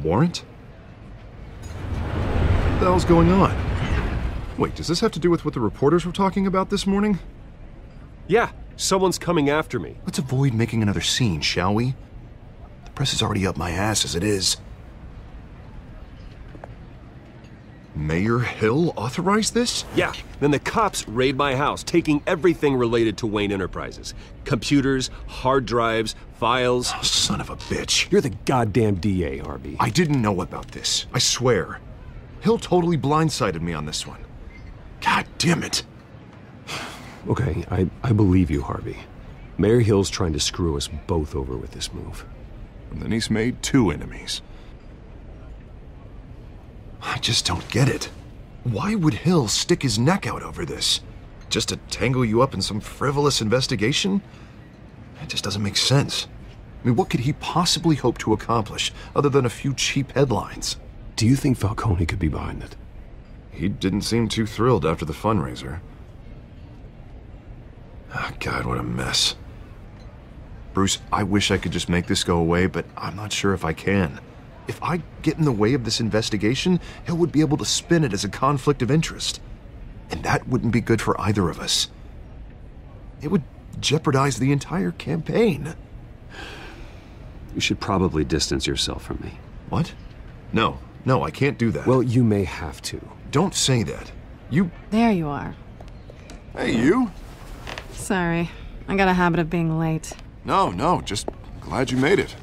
warrant? What the hell's going on? Wait, does this have to do with what the reporters were talking about this morning? Yeah, someone's coming after me. Let's avoid making another scene, shall we? The press is already up my ass as it is. Mayor Hill authorized this? Yeah, then the cops raid my house, taking everything related to Wayen Enterprises. Computers, hard drives, files. Oh, son of a bitch. You're the goddamn DA, Harvey. I didn't know about this. I swear. Hill totally blindsided me on this one. God damn it. Okay, I believe you, Harvey. Mayor Hill's trying to screw us both over with this move. And then he's made 2 enemies. I just don't get it. Why would Hill stick his neck out over this? Just to tangle you up in some frivolous investigation? It just doesn't make sense. I mean, what could he possibly hope to accomplish other than a few cheap headlines? Do you think Falcone could be behind it? He didn't seem too thrilled after the fundraiser. Oh, God, what a mess. Bruce, I wish I could just make this go away, but I'm not sure if I can. If I get in the way of this investigation, Hill would be able to spin it as a conflict of interest. And that wouldn't be good for either of us. It would jeopardize the entire campaign. You should probably distance yourself from me. What? No, I can't do that. Well, you may have to. Don't say that. You... There you are. Hey, you? Sorry, I got a habit of being late. No, just glad you made it.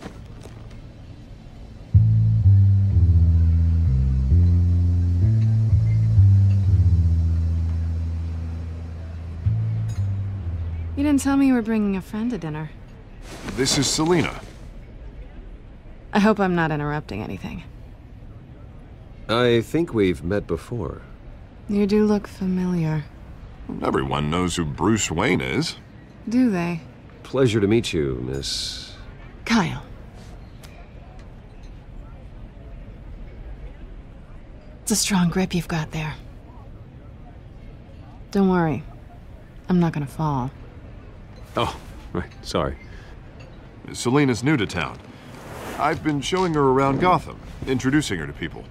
You didn't tell me you were bringing a friend to dinner. This is Selena. I hope I'm not interrupting anything. I think we've met before. You do look familiar. Everyone knows who Bruce Wayen is. Do they? Pleasure to meet you, Miss... Kyle. It's a strong grip you've got there. Don't worry. I'm not gonna fall. Oh, right, sorry. Selena's new to town. I've been showing her around Gotham, introducing her to people.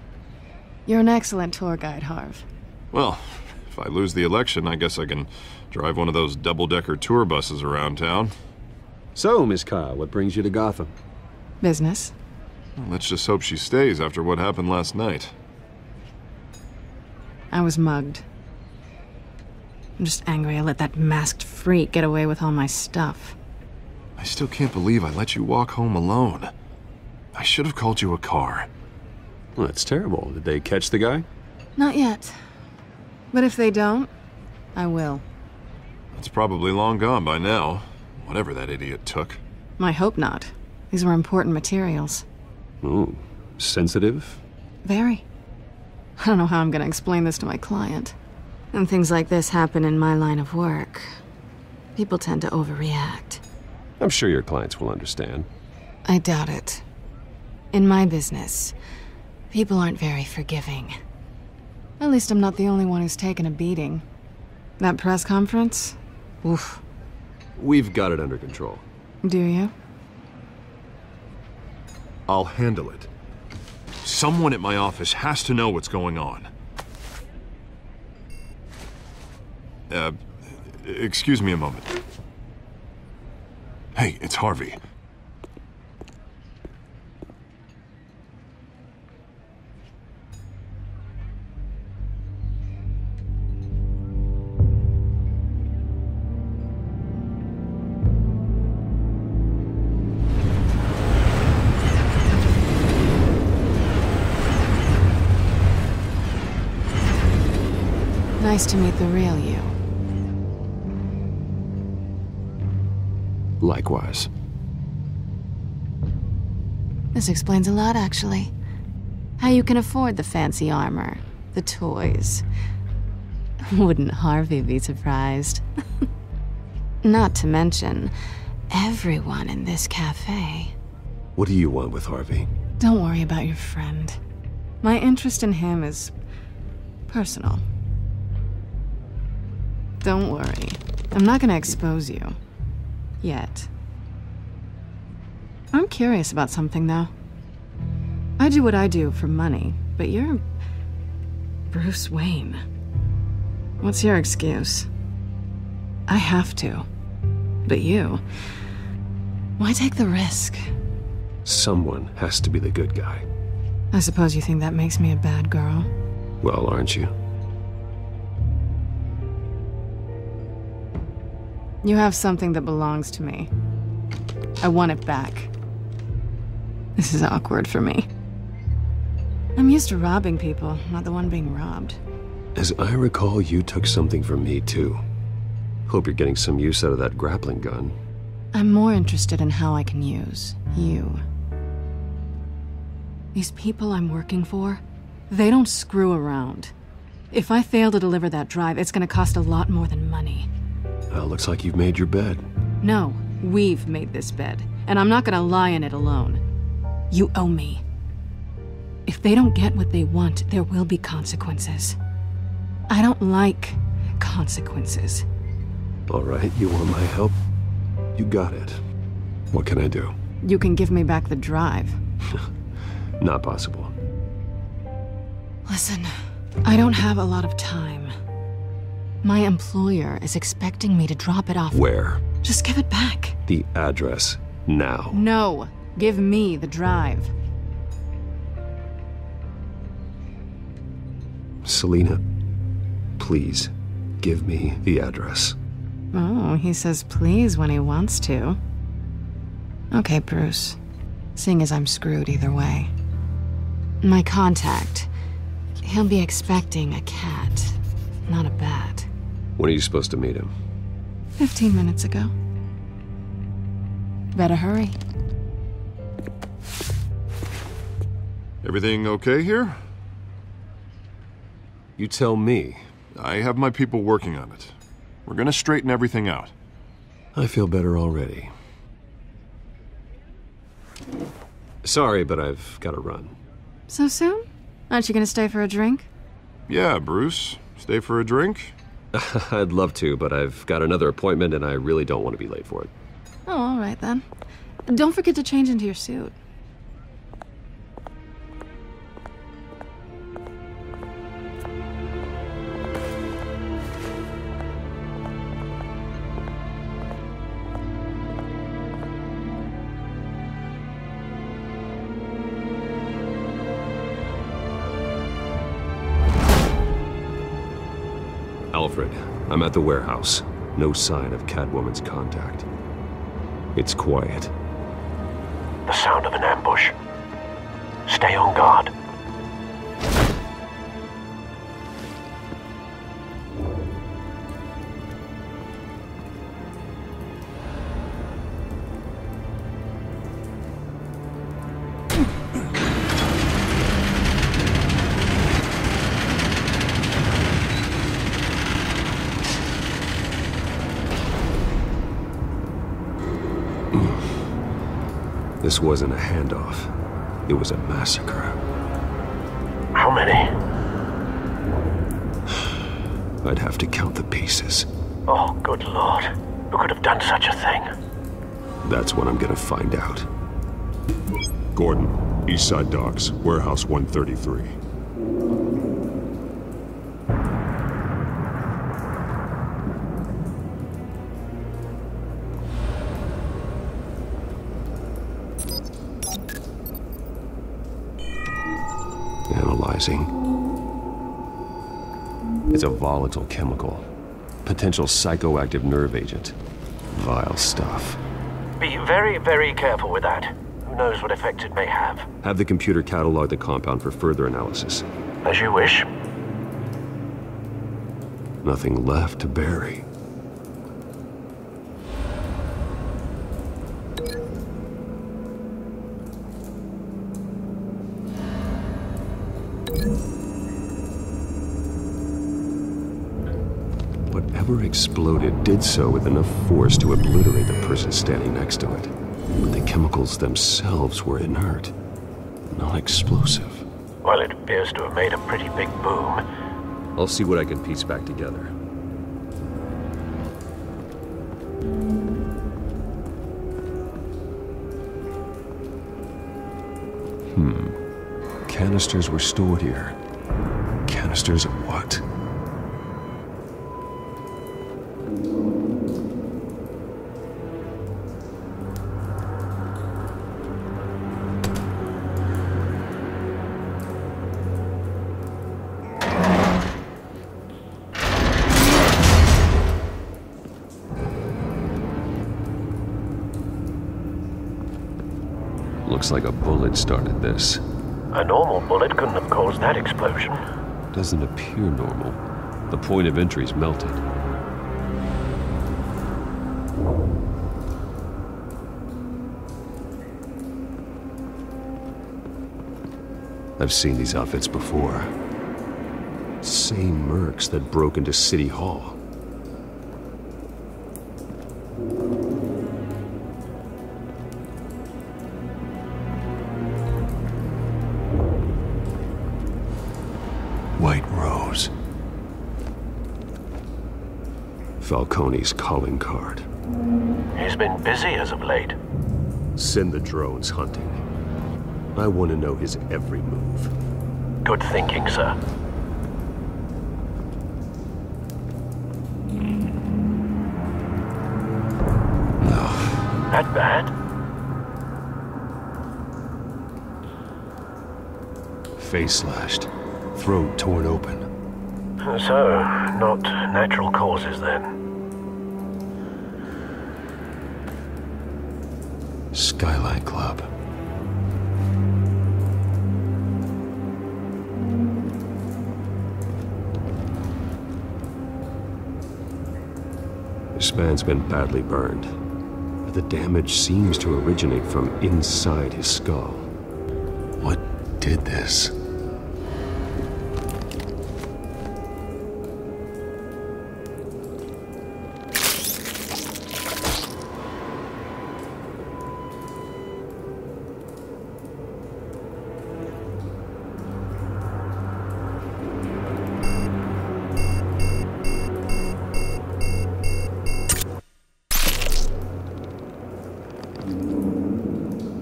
You're an excellent tour guide, Harv. Well, if I lose the election, I guess I can drive one of those double-decker tour buses around town. So, Miss Kyle, what brings you to Gotham? Business. Well, let's just hope she stays after what happened last night. I was mugged. I'm just angry I let that masked freak get away with all my stuff. I still can't believe I let you walk home alone. I should have called you a car. Well, that's terrible. Did they catch the guy? Not yet. But if they don't, I will. It's probably long gone by now, whatever that idiot took. I hope not. These were important materials. Ooh, sensitive? Very. I don't know how I'm gonna explain this to my client. And things like this happen in my line of work. People tend to overreact. I'm sure your clients will understand. I doubt it. In my business, people aren't very forgiving. At least I'm not the only one who's taken a beating. That press conference? Oof. We've got it under control. Do you? I'll handle it. Someone at my office has to know what's going on. Excuse me a moment. Hey, it's Harvey. Nice to meet the real you. Likewise. This explains a lot, actually. How you can afford the fancy armor, the toys. Wouldn't Harvey be surprised? Not to mention, everyone in this cafe. What do you want with Harvey? Don't worry about your friend. My interest in him is personal. Don't worry. I'm not gonna expose you. Yet. I'm curious about something, though. I do what I do for money, but you're Bruce Wayne. What's your excuse? I have to. But you... why take the risk? Someone has to be the good guy. I suppose you think that makes me a bad girl. Well, aren't you? You have something that belongs to me. I want it back. This is awkward for me. I'm used to robbing people, not the one being robbed. As I recall, you took something from me, too. Hope you're getting some use out of that grappling gun. I'm more interested in how I can use you. These people I'm working for, they don't screw around. If I fail to deliver that drive, it's gonna cost a lot more than money. Well, looks like you've made your bed. No, we've made this bed, and I'm not gonna lie in it alone. You owe me. If they don't get what they want, there will be consequences. I don't like consequences. All right, you want my help? You got it. What can I do? You can give me back the drive. Not possible. Listen, I don't have a lot of time. My employer is expecting me to drop it off. Where? Just give it back. The address, now. No, give me the drive. Selina, please, give me the address. Oh, he says please when he wants to. Okay, Bruce. Seeing as I'm screwed either way. My contact, he'll be expecting a cat, not a bat. When are you supposed to meet him? 15 minutes ago. Better hurry. Everything okay here? You tell me. I have my people working on it. We're gonna straighten everything out. I feel better already. Sorry, but I've got to run. So soon? Aren't you gonna stay for a drink? Yeah, Bruce. Stay for a drink? I'd love to, but I've got another appointment and I really don't want to be late for it. Oh, all right then. Don't forget to change into your suit. Alfred, I'm at the warehouse. No sign of Catwoman's contact. It's quiet. The sound of an ambush. Stay on guard. This wasn't a handoff. It was a massacre. How many? I'd have to count the pieces. Oh, good Lord. Who could have done such a thing? That's what I'm gonna find out. Gordon, Eastside Docks, Warehouse 133. Analyzing. It's a volatile chemical. Potential psychoactive nerve agent. Vile stuff. Be very, very careful with that. Who knows what effect it may have. Have the computer catalog the compound for further analysis. As you wish. Nothing left to bury. Whatever exploded did so with enough force to obliterate the person standing next to it. But the chemicals themselves were inert, non-explosive. Well, it appears to have made a pretty big boom. I'll see what I can piece back together. Canisters were stored here. Canisters of what? Looks like a bullet started this. A normal bullet couldn't have caused that explosion. Doesn't appear normal. The point of entry's melted. I've seen these outfits before. Same mercs that broke into City Hall. White Rose. Falcone's calling card. He's been busy as of late. Send the drones hunting. I want to know his every move. Good thinking, sir. That bad? Face slashed. Throat torn open. So, not natural causes then. Skyline Club. This man's been badly burned, but the damage seems to originate from inside his skull. What did this?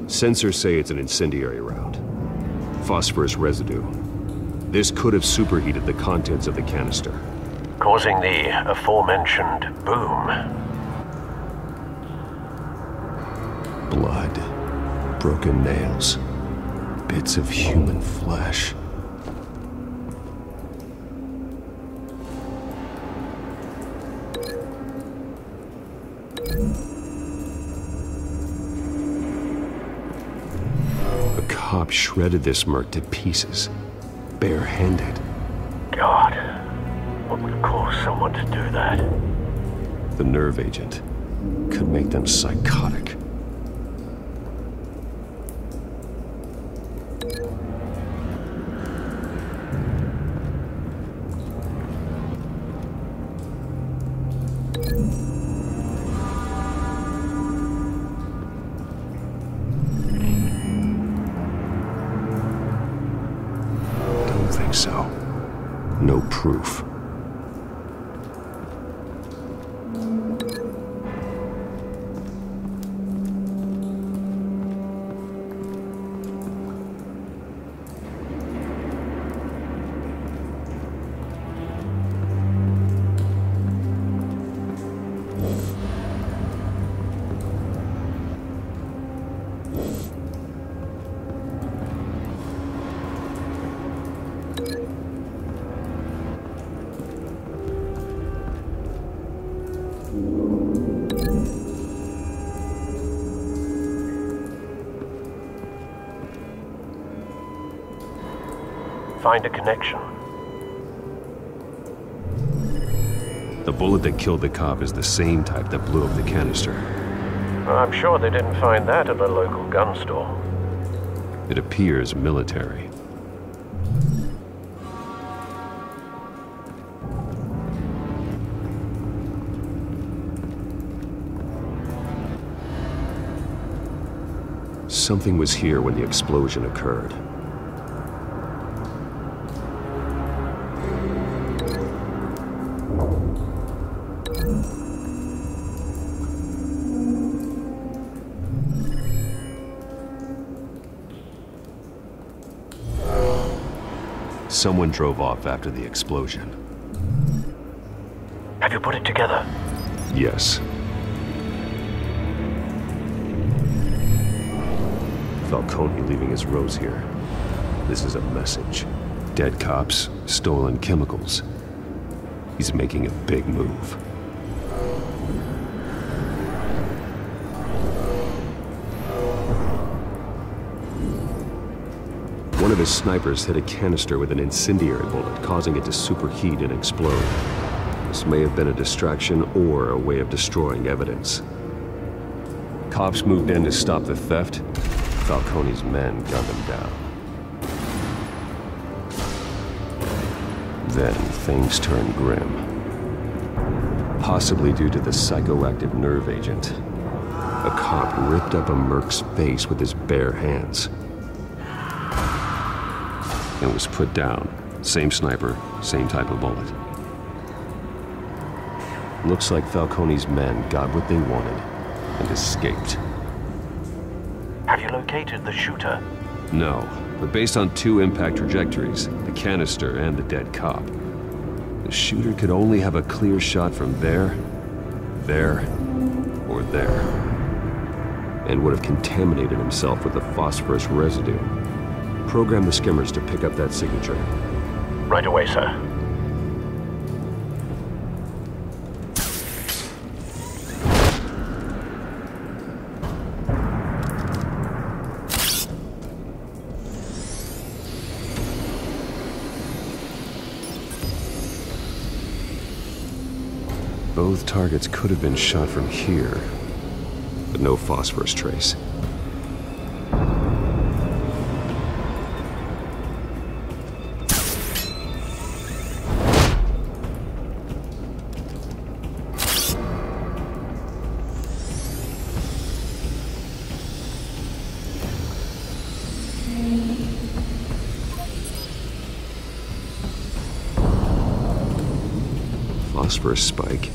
Sensors say it's an incendiary round. Phosphorus residue. This could have superheated the contents of the canister, Causing the aforementioned boom. Blood. Broken nails. Bits of human flesh. Cop shredded this merc to pieces, barehanded. God, what would cause someone to do that? The nerve agent could make them psychotic. So, no proof. Find a connection. The bullet that killed the cop is the same type that blew up the canister. I'm sure they didn't find that at a local gun store. It appears military. Something was here when the explosion occurred. Someone drove off after the explosion. Have you put it together? Yes. Falcone leaving his rose here. This is a message. Dead cops, stolen chemicals. He's making a big move. One of his snipers hit a canister with an incendiary bullet, causing it to superheat and explode. This may have been a distraction or a way of destroying evidence. Cops moved in to stop the theft. Falcone's men gunned him down. Then things turned grim. Possibly due to the psychoactive nerve agent. A cop ripped up a merc's face with his bare hands. And was put down. Same sniper, same type of bullet. Looks like Falcone's men got what they wanted and escaped. Have you located the shooter? No, but based on 2 impact trajectories, the canister and the dead cop, the shooter could only have a clear shot from there, or there, and would have contaminated himself with the phosphorus residue. Program the skimmers to pick up that signature. Right away, sir. Both targets could have been shot from here, but no phosphorus trace. Phosphorus spike.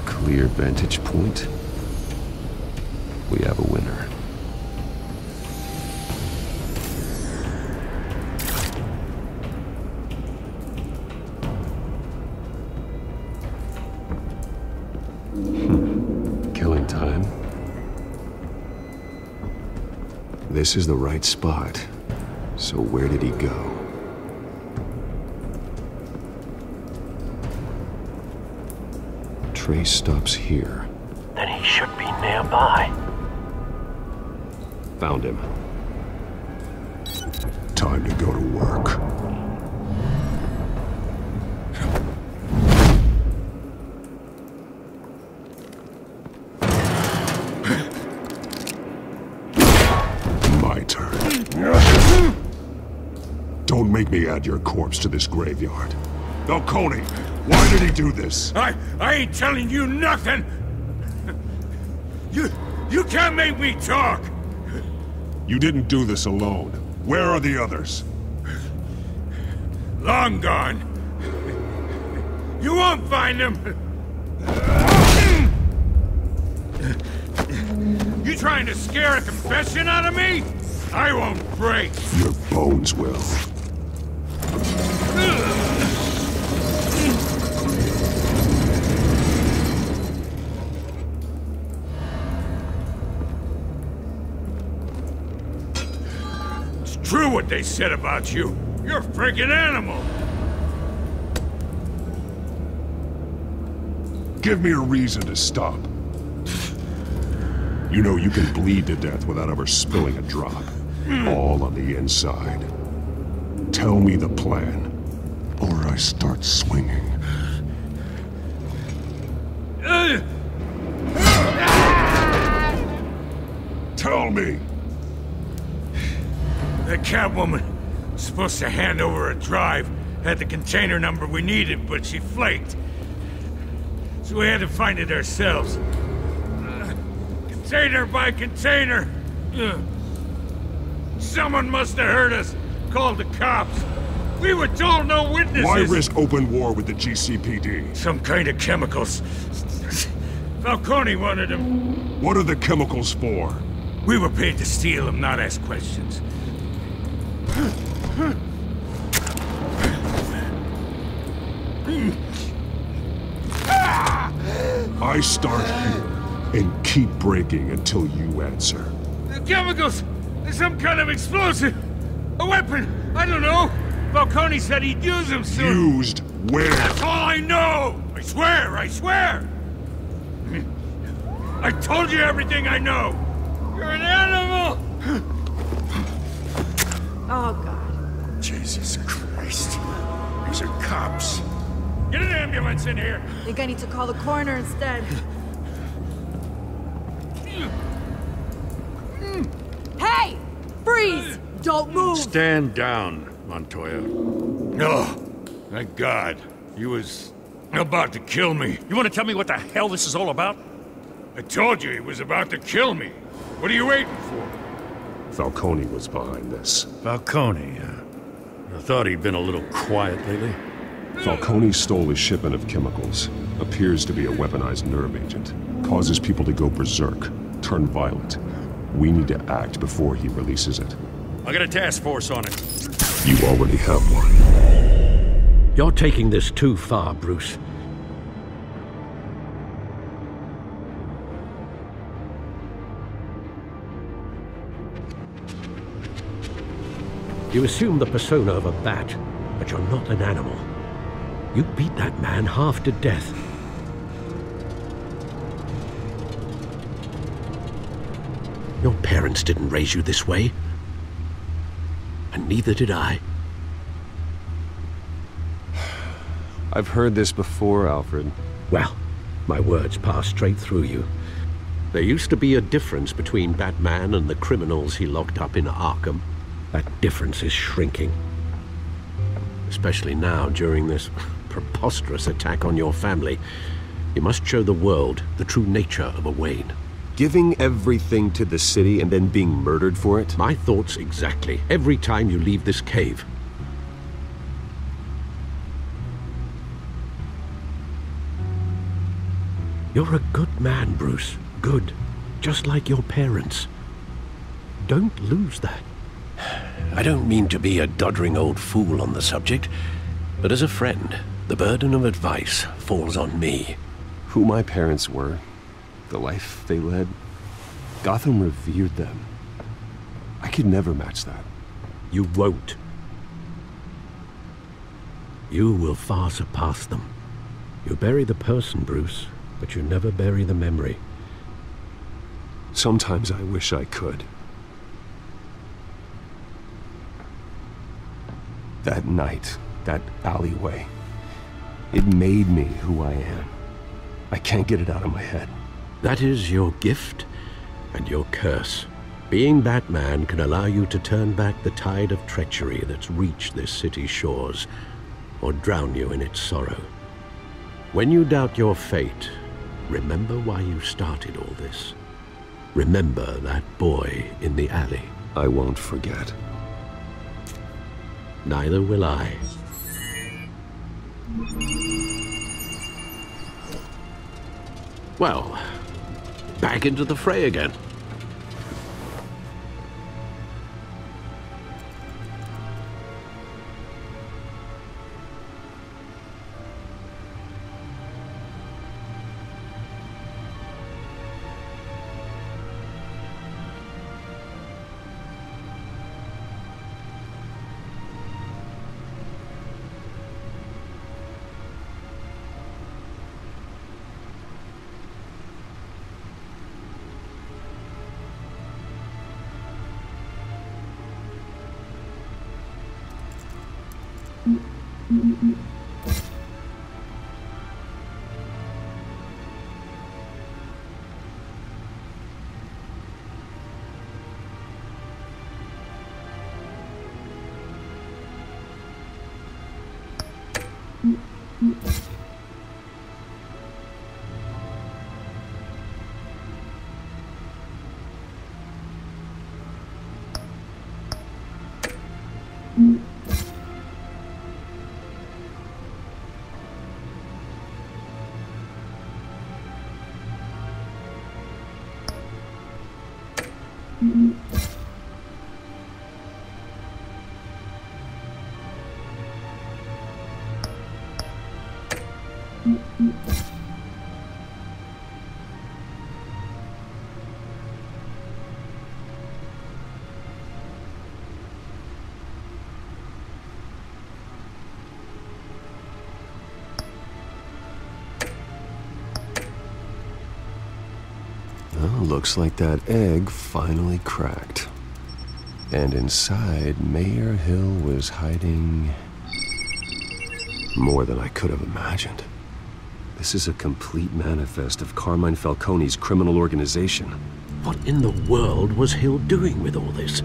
Clear vantage point. We have a winner. Killing time. This is the right spot. So where did he go? Trace stops here. Then he should be nearby. Found him. Time to go to work. My turn. Don't make me add your corpse to this graveyard. Falcone, why did he do this? I ain't telling you nothing! You can't make me talk! You didn't do this alone. Where are the others? Long gone. You won't find them! You trying to scare a confession out of me? I won't break! Your bones will. True what they said about you. You're a freaking animal. Give me a reason to stop. You know you can bleed to death without ever spilling a drop. All on the inside. Tell me the plan, or I start swinging. Tell me! The Catwoman was supposed to hand over a drive, had the container number we needed, but she flaked. So we had to find it ourselves. Container by container. Someone must have heard us, called the cops. We were told no witnesses. Why risk open war with the GCPD? Some kind of chemicals. Falcone wanted them. What are the chemicals for? We were paid to steal them, not ask questions. I start here and keep breaking until you answer. The chemicals! There's some kind of explosive! A weapon! I don't know! Falcone said he'd use them soon! Used where? That's all I know! I swear! I swear! I told you everything I know! You're an animal! Oh, God. Jesus Christ. These are cops. Get an ambulance in here! I think I need to call the coroner instead. Hey! Freeze! Don't move! Stand down, Montoya. No! Thank God. He was about to kill me. You want to tell me what the hell this is all about? I told you he was about to kill me. What are you waiting for? Falcone was behind this. Falcone, I thought he'd been a little quiet lately. Falcone stole a shipment of chemicals. Appears to be a weaponized nerve agent. Causes people to go berserk, turn violent. We need to act before he releases it. I got a task force on it. You already have one. You're taking this too far, Bruce. You assume the persona of a bat, but you're not an animal. You beat that man half to death. Your parents didn't raise you this way. And neither did I. I've heard this before, Alfred. Well, my words pass straight through you. There used to be a difference between Batman and the criminals he locked up in Arkham. That difference is shrinking. Especially now, during this preposterous attack on your family. You must show the world the true nature of a Wayen. Giving everything to the city and then being murdered for it? My thoughts exactly. Every time you leave this cave. You're a good man, Bruce. Good. Just like your parents. Don't lose that. I don't mean to be a doddering old fool on the subject, but as a friend, the burden of advice falls on me. Who my parents were, the life they led, Gotham revered them. I could never match that. You won't. You will far surpass them. You bury the person, Bruce, but you never bury the memory. Sometimes I wish I could. That night, that alleyway, it made me who I am. I can't get it out of my head. That is your gift and your curse. Being Batman can allow you to turn back the tide of treachery that's reached this city's shores, or drown you in its sorrow. When you doubt your fate, remember why you started all this. Remember that boy in the alley. I won't forget. Neither will I. Well, back into the fray again. Looks like that egg finally cracked. And inside, Mayor Hill was hiding more than I could have imagined. This is a complete manifest of Carmine Falcone's criminal organization. What in the world was Hill doing with all this?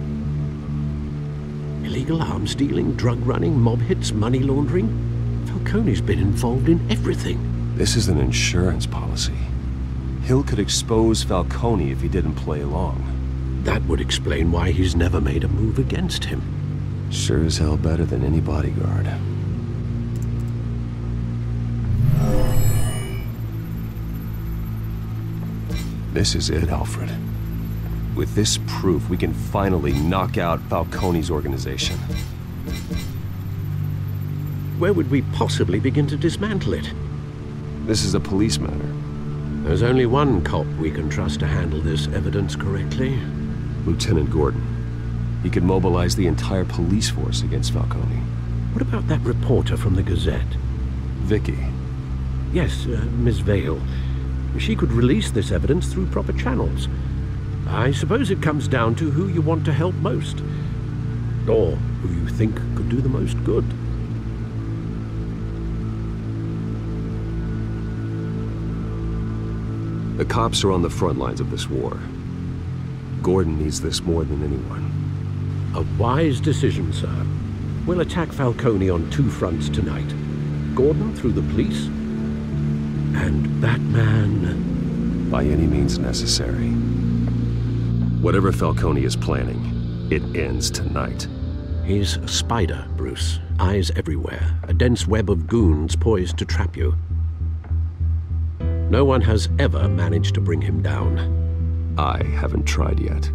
Illegal arms dealing, drug running, mob hits, money laundering? Falcone's been involved in everything. This is an insurance policy. Hill could expose Falcone if he didn't play along. That would explain why he's never made a move against him. Sure as hell better than any bodyguard. This is it, Alfred. With this proof, we can finally knock out Falcone's organization. Where would we possibly begin to dismantle it? This is a police matter. There's only one cop we can trust to handle this evidence correctly. Lieutenant Gordon. He could mobilize the entire police force against Falcone. What about that reporter from the Gazette? Vicky. Yes, Miss Vale. She could release this evidence through proper channels. I suppose it comes down to who you want to help most. Or who you think could do the most good. The cops are on the front lines of this war. Gordon needs this more than anyone. A wise decision, sir. We'll attack Falcone on two fronts tonight. Gordon through the police, and Batman... by any means necessary. Whatever Falcone is planning, it ends tonight. He's a spider, Bruce. Eyes everywhere. A dense web of goons poised to trap you. No one has ever managed to bring him down. I haven't tried yet.